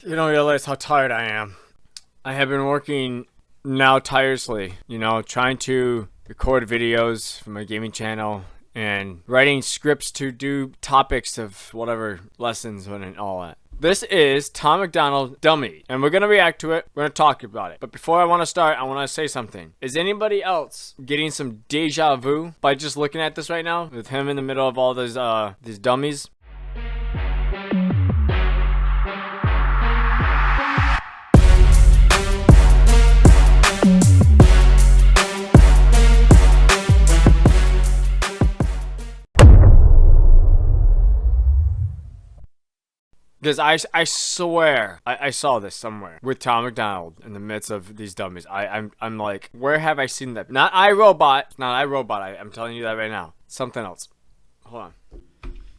You don't realize how tired I am. I have been working now tirelessly, trying to record videos for my gaming channel and writing scripts to do topics of whatever lessons and all that. This is Tom MacDonald Dummy, and we're going to react to it. We're going to talk about it. But before I want to start, I want to say something. Is anybody else getting some deja vu by just looking at this right now? With him in the middle of all these dummies? Because I swear I saw this somewhere with Tom MacDonald in the midst of these dummies. I'm like, where have I seen that? Not iRobot. Not iRobot. I'm telling you that right now. Something else. Hold on.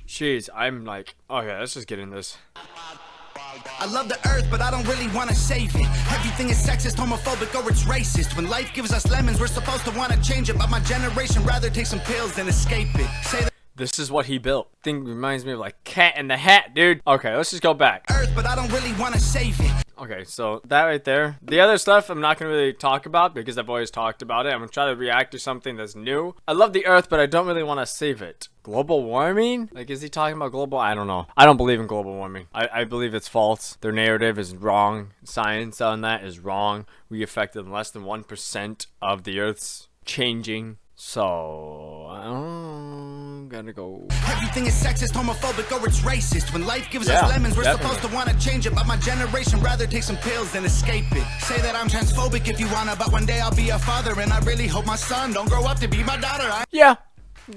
Jeez, I'm like, okay, let's just get in this. I love the earth, but I don't really want to save it. Everything is sexist, homophobic, or it's racist. When life gives us lemons, we're supposed to want to change it. But my generation rather take some pills than escape it. Say that. This is what he built. Thing reminds me of like Cat in the Hat, dude. Okay, let's just go back. Earth, but I don't really want to save it. Okay, so that right there. The other stuff I'm not gonna really talk about because I've always talked about it. I'm gonna try to react to something that's new. I love the earth, but I don't really want to save it. Global warming? Like, is he talking about global? I don't know. I don't believe in global warming. I believe it's false. Their narrative is wrong. Science on that is wrong. We affected less than 1% of the earth's changing. So, I'm gonna go. Everything is sexist, homophobic, or it's racist. When life gives us lemons, we're supposed to want to change it. But my generation rather take some pills than escape it. Say that I'm transphobic if you wanna, but one day I'll be a father. And I really hope my son don't grow up to be my daughter.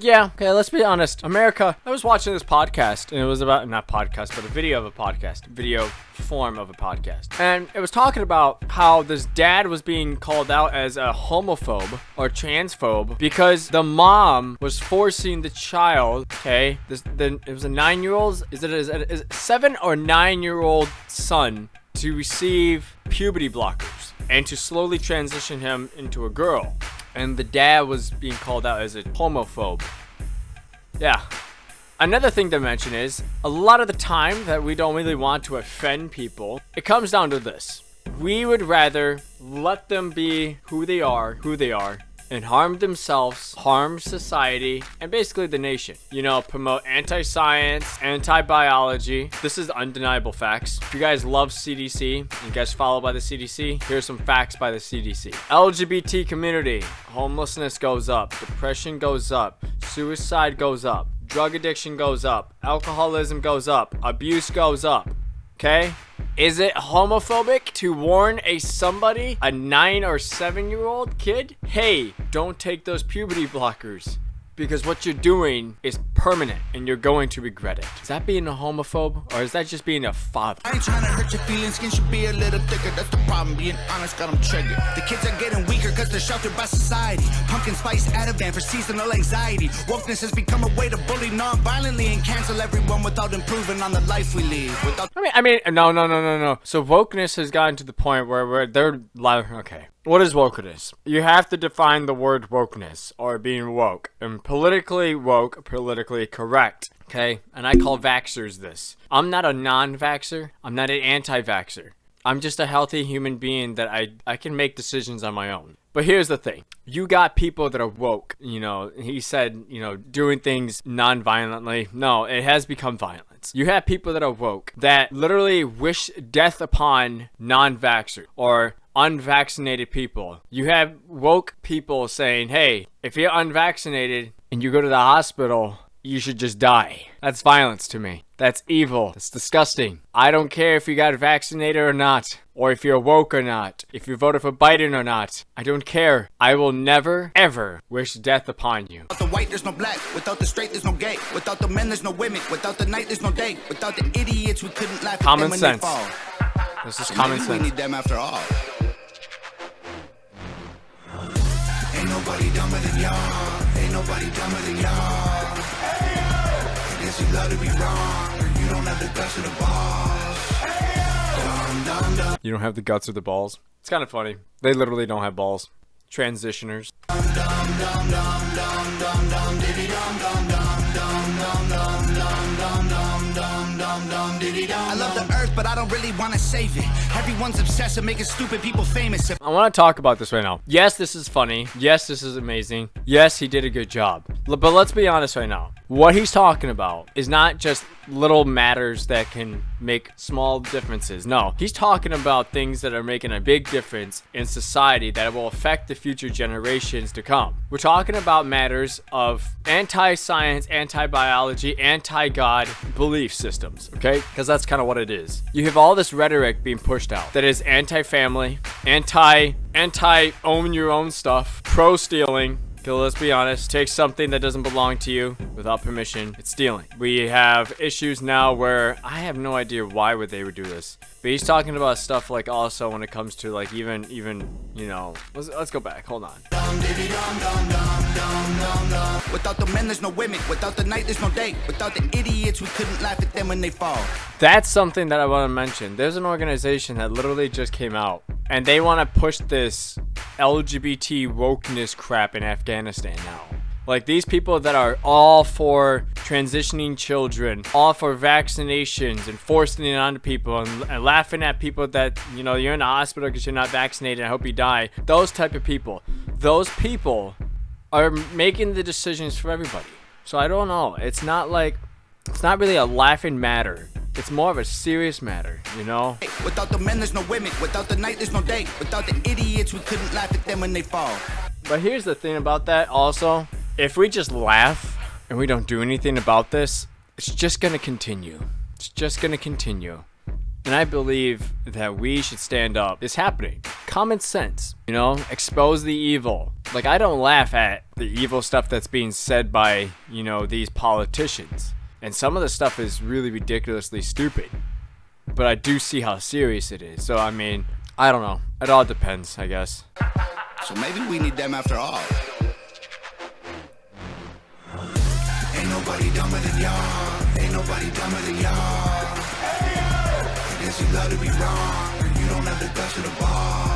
Yeah, okay, let's be honest. America, I was watching this podcast, and it was about, not podcast, but a video of a podcast. Video form of a podcast. And it was talking about how this dad was being called out as a homophobe or transphobe because the mom was forcing the child, okay, it was a 9-year-old, is it 7 or 9-year-old son to receive puberty blockers and to slowly transition him into a girl. And the dad was being called out as a homophobe. Yeah. Another thing to mention is, a lot of the time that we don't really want to offend people, it comes down to this. We would rather let them be who they are, and harm themselves, harm society, and basically the nation. Promote anti-science, anti-biology. This is undeniable facts. If you guys love CDC, and you guys follow by the CDC, here's some facts by the CDC. LGBT community, homelessness goes up, depression goes up, suicide goes up, drug addiction goes up, alcoholism goes up, abuse goes up, okay? Is it homophobic to warn somebody, a 9 or 7-year-old kid, hey, don't take those puberty blockers because what you're doing is permanent and you're going to regret it? Is that being a homophobe or is that just being a father? I ain't trying to hurt your feelings, skin should be a little thicker. That's the problem, being honest got them triggered. The kids are getting weaker because they're sheltered by society. Pumpkin spice Ativan for seasonal anxiety. Wokeness has become a way to bully non-violently and cancel everyone without improving on the life we lead. I mean, no. So wokeness has gotten to the point where they're like, okay. What is wokeness? You have to define the word wokeness or being woke. And politically woke, politically correct. Okay? And I call vaxxers this. I'm not a non-vaxxer. I'm not an anti-vaxxer. I'm just a healthy human being that I can make decisions on my own. But here's the thing. You got people that are woke. He said, doing things non-violently. No, it has become violence. You have people that are woke that literally wish death upon non-vaxxers or unvaccinated people. You have woke people saying, hey, if you're unvaccinated and you go to the hospital, you should just die. That's violence to me. That's evil. That's disgusting. I don't care if you got vaccinated or not, or if you're woke or not, if you voted for Biden or not. I don't care. I will never, ever wish death upon you. Without the white, there's no black. Without the straight, there's no gay. Without the men, there's no women. Without the night, there's no day. Without the idiots, we couldn't laugh at them when they fall. This is common sense. We need them after all. Ain't nobody dumber than y'all. Ain't nobody dumber than y'all. Guess you love to be wrong. You don't have the guts or the balls. You don't have the guts or the balls. It's kind of funny. They literally don't have balls. Transitioners. I love the earth, but I don't really want to save it. Everyone's obsessed with making stupid people famous. I want to talk about this right now. Yes, this is funny. Yes, this is amazing. Yes, he did a good job. But let's be honest right now. What he's talking about is not just little matters that can make small differences. No, he's talking about things that are making a big difference in society that will affect the future generations to come. We're talking about matters of anti-science, anti-biology, anti-God belief systems, okay? Because that's kind of what it is. You have all this rhetoric being pushed out that is anti-family, anti-own your own stuff, pro-stealing. Let's be honest, take something that doesn't belong to you without permission, it's stealing. We have issues now where I have no idea why would they would do this. But he's talking about stuff like also when it comes to like even you know, let's go back, hold on. Without the men, there's no women. Without the night, there's no day. Without the idiots, we couldn't laugh at them when they fall. That's something that I want to mention. There's an organization that literally just came out and they want to push this LGBT wokeness crap in Afghanistan now. Like these people that are all for transitioning children, all for vaccinations and forcing it onto people and laughing at people that, you know, you're in the hospital because you're not vaccinated, I hope you die. Those type of people. Those people are making the decisions for everybody. So I don't know. It's not really a laughing matter. It's more of a serious matter, you know? Without the men, there's no women. Without the night, there's no day. Without the idiots, we couldn't laugh at them when they fall. But here's the thing about that also. If we just laugh and we don't do anything about this, it's just going to continue. It's just going to continue. And I believe that we should stand up. It's happening. Common sense, you know? Expose the evil. Like, I don't laugh at the evil stuff that's being said by, you know, these politicians. And some of the stuff is really ridiculously stupid. But I do see how serious it is. So, I mean, I don't know. It all depends, I guess. So maybe we need them after all. Ain't nobody dumber than y'all. Ain't nobody dumber than y'all. I guess you love to be wrong. You don't have the guts of the balls.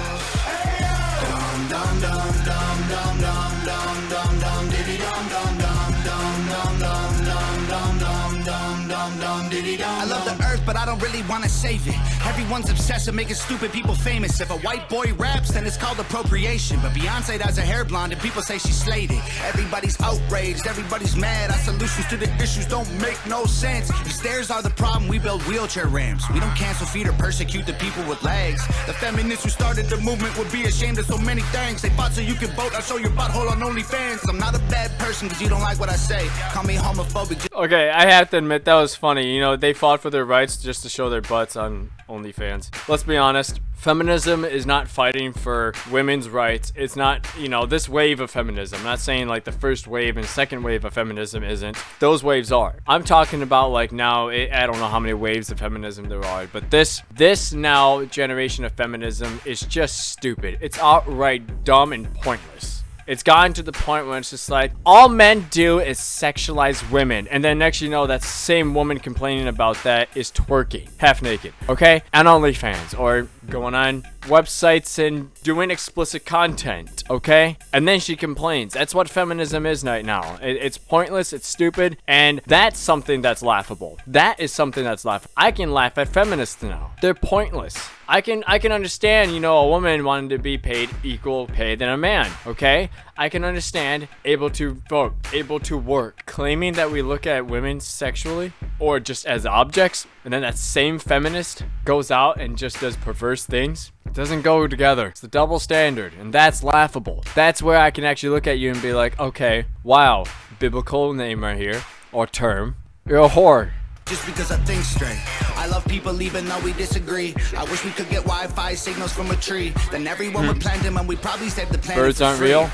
Dum dum dum dum dum dum dum dum dum diddy dum dum dum dum dum dum dum dum dum dum dum diddy dum. I love the earth, but I don't really want to save it. Everyone's obsessed with making stupid people famous. If a white boy raps, then it's called appropriation. But Beyonce does a hair blonde and people say she slayed it. Everybody's outraged, everybody's mad. Our solutions to the issues don't make no sense. These stairs are the problem, we build wheelchair ramps. We don't cancel feet or persecute the people with legs. The feminists who started the movement would be ashamed of so many things. They fought so you can vote, I'll show your butthole on OnlyFans. I'm not a bad person because you don't like what I say. Call me homophobic. Okay, I have to admit that was funny. You know, they fought for their rights just to show their butts on OnlyFans. Let's be honest. Feminism is not fighting for women's rights. It's not, you know, this wave of feminism. I'm not saying like the first wave and second wave of feminism isn't. Those waves are. I'm talking about like now, I don't know how many waves of feminism there are, but this now generation of feminism is just stupid. It's outright dumb and pointless. It's gotten to the point where it's just like, all men do is sexualize women. And then next you know, that same woman complaining about that is twerking, half naked, okay? And OnlyFans, or going on websites and doing explicit content, okay? And then she complains. That's what feminism is right now. It's pointless, it's stupid, and that's something that's laughable. That is something that's laughable. I can laugh at feminists now. They're pointless. I can understand, you know, a woman wanting to be paid equal pay than a man, okay? I can understand able to vote, able to work. Claiming that we look at women sexually or just as objects, and then that same feminist goes out and just does perverse things, it doesn't go together. It's the double standard, and that's laughable. That's where I can actually look at you and be like, okay, wow, biblical name right here, or term, you're a whore. Just because I think straight. I love people even though we disagree. I wish we could get Wi-Fi signals from a tree. Then everyone would plant them and we probably save the planet. Birds aren't real?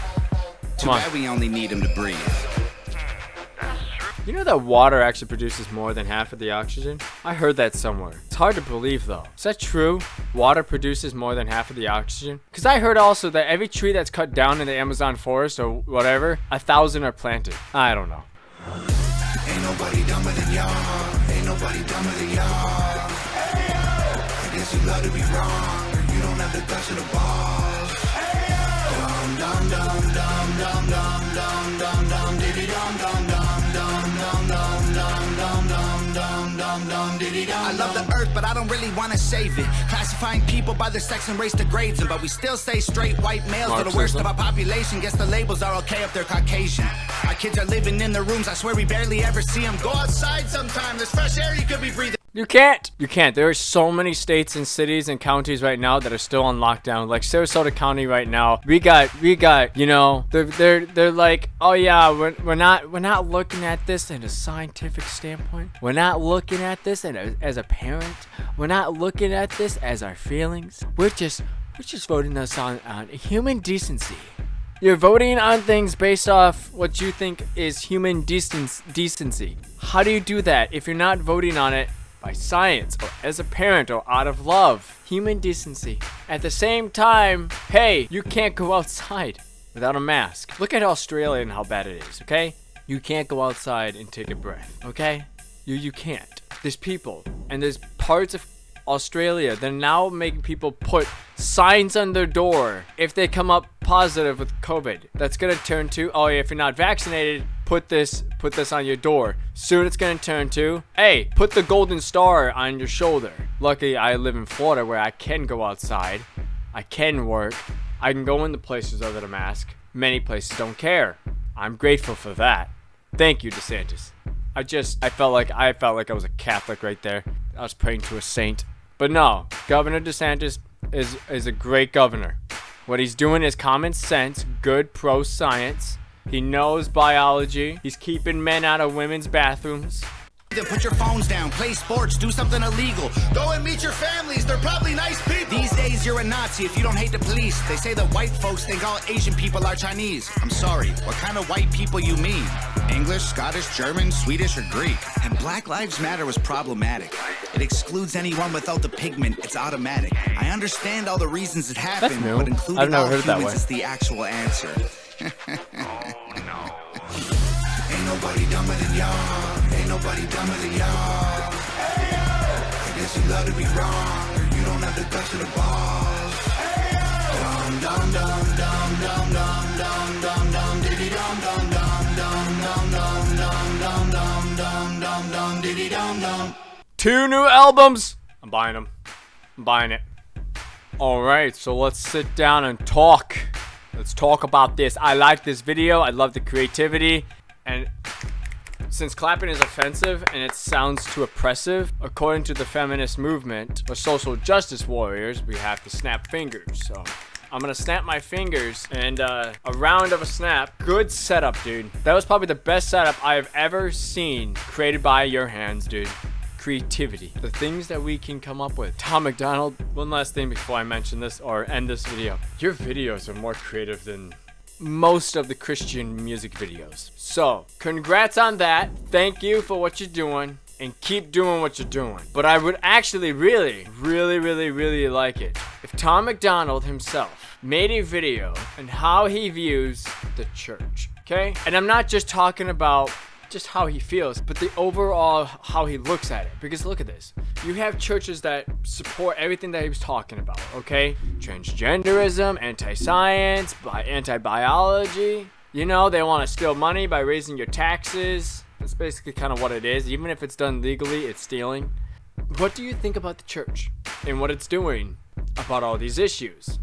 Too bad we only need them to breathe. You know that water actually produces more than half of the oxygen? I heard that somewhere. It's hard to believe though. Is that true? Water produces more than half of the oxygen? Because I heard also that every tree that's cut down in the Amazon forest or whatever, 1,000 are planted. I don't know. Ain't nobody dumber than y'all. Ain't nobody dumber than y'all. I guess you love to be wrong. You don't have the guts of the balls. Dum dum dum dum dum dum dum dum diddy dum dum dum dum dum dum dum dum dum dum dum diddy dum. I love the but I don't really want to save it. Classifying people by their sex and race degrades them, but we still say straight white males are the worst of our population. Guess the labels are okay if they're Caucasian. Our kids are living in their rooms, I swear we barely ever see them. Go outside sometime, there's fresh air you could be breathing. You can't. There are so many states and cities and counties right now that are still on lockdown. Like Sarasota County right now. We got, you know, they're like, oh yeah, we're not looking at this in a scientific standpoint. We're not looking at this as a parent. We're not looking at this as our feelings. We're just voting this on human decency. You're voting on things based off what you think is human decency. How do you do that if you're not voting on it by science or as a parent or out of love? Human decency. At the same time, hey, you can't go outside without a mask. Look at Australia and how bad it is, okay? You can't go outside and take a breath, okay? You can't. There's people and there's parts of Australia, they're now making people put signs on their door if they come up positive with COVID. That's gonna turn to, oh yeah, if you're not vaccinated, put this on your door. Soon it's gonna turn to, hey, put the golden star on your shoulder. Luckily, I live in Florida where I can go outside, I can work, I can go into places without a mask. Many places don't care. I'm grateful for that. Thank you, DeSantis. I felt like I was a Catholic right there. I was praying to a saint. But no, Governor DeSantis is a great governor. What he's doing is common sense, good pro-science. He knows biology. He's keeping men out of women's bathrooms. Put your phones down, play sports, do something illegal. Go and meet your families, they're probably nice people. These days you're a Nazi if you don't hate the police. They say that white folks think all Asian people are Chinese. I'm sorry, what kind of white people you mean? English, Scottish, German, Swedish, or Greek? And Black Lives Matter was problematic. It excludes anyone without the pigment, it's automatic. I understand all the reasons it happened, but including all humans is the actual answer. Ain't nobody dumber than y'all. Ain't nobody dumber than y'all. I guess you love to be wrong, or you don't have the guts of the balls. Dum dum dum dum dum dum dum dum diddy dum dum dum dum dum dum dum dum dum dum dum diddy dum dum. 2 new albums. I'm buying them. I'm buying it. All right, so let's sit down and talk. Let's talk about this. I like this video. I love the creativity. And since clapping is offensive and it sounds too oppressive, according to the feminist movement or social justice warriors, we have to snap fingers. So I'm gonna snap my fingers and a round of a snap. Good setup, dude. That was probably the best setup I have ever seen created by your hands, dude. Creativity. The things that we can come up with. Tom MacDonald, one last thing before I mention this or end this video. Your videos are more creative than most of the Christian music videos. So, congrats on that. Thank you for what you're doing. And keep doing what you're doing. But I would actually really like it if Tom MacDonald himself made a video on how he views the church. Okay? And I'm not just talking about just how he feels, but the overall how he looks at it. Because look at this. You have churches that support everything that he was talking about, okay? Transgenderism, anti-science, anti-biology. You know, they want to steal money by raising your taxes. That's basically kind of what it is. Even if it's done legally, it's stealing. What do you think about the church and what it's doing about all these issues?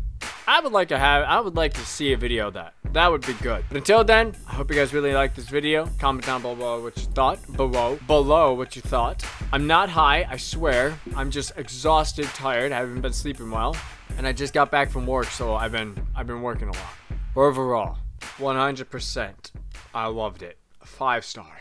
I would like to see a video of that. That would be good. But until then, I hope you guys really liked this video. Comment down below what you thought. Below what you thought. I'm not high, I swear. I'm just exhausted, tired. I haven't been sleeping well. And I just got back from work, so I've been working a lot. Overall, 100%. I loved it. 5 star.